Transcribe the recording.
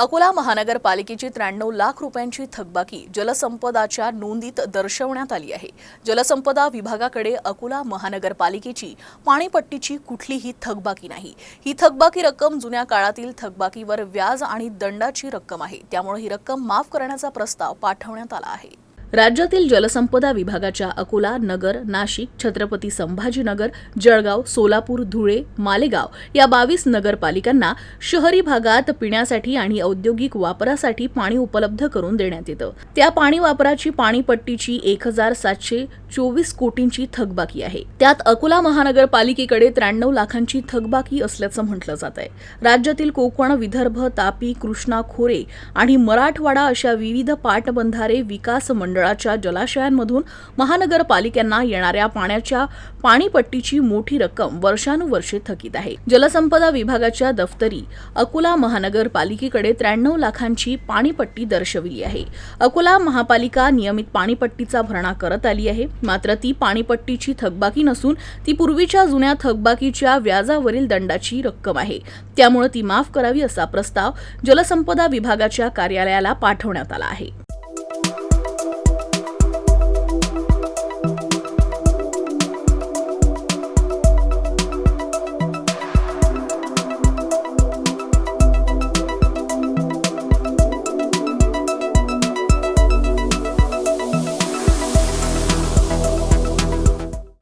अकोला महानगरपालिकेची 93 लाख रुपयांची थकबाकी जलसंपदाच्या नोंदीत दर्शवण्यात आली आहे। जलसंपदा विभागाकडे अकोला महानगरपालिकेची पाणीपट्टीची कुठलीही थकबाकी नाही। ही थकबाकी रक्कम जुन्या काळातील थकबाकीवर व्याज आणि दंडाची रक्कम आहे। त्यामुळे ही रक्कम माफ करण्याचा प्रस्ताव पाठवण्यात आला आहे। राज्यातील जलसंपदा विभागाच्या अकोला, नगर, नाशिक, छत्रपती संभाजीनगर, जळगाव, सोलापूर, धुळे, मालेगाव या 22 नगरपालिकांना शहरी भागात पिण्यासाठी आणि औद्योगिक वापरासाठी पाणी उपलब्ध करून देण्यात येतं। त्या पाणी वापराची पाणीपट्टीची 1724 कोटींची थकबाकी आहे। त्यात अकोला महानगरपालिकेकडे 93 लाखांची थकबाकी असल्याचं म्हटलं जात आहे। राज्यातील कोकण, विदर्भ, तापी, कृष्णा खोरे आणि मराठवाडा अशा विविध पाटबंधारे विकास मंडळाच्या जलाशयांमधून महानगरपालिकांना येणाऱ्या पाण्याच्या पाणीपट्टीची मोठी रक्कम वर्षानुवर्षे थकीत आहे। जलसंपदा विभागाच्या दफ्तरी अकोला महानगरपालिकेकडे 93 लाखांची पाणीपट्टी दर्शविली आहे। अकोला महापालिका नियमित पाणीपट्टीचा भरणा करत आली आहे, मात्र ती पाणीपट्टीची थकबाकी नसून ती पूर्वीच्या जुन्या थकबाकीच्या व्याजावरील दंडाची रक्कम आहे। त्यामुळे ती माफ करावी असा प्रस्ताव जलसंपदा विभागाच्या कार्यालयाला पाठवण्यात आला आहे।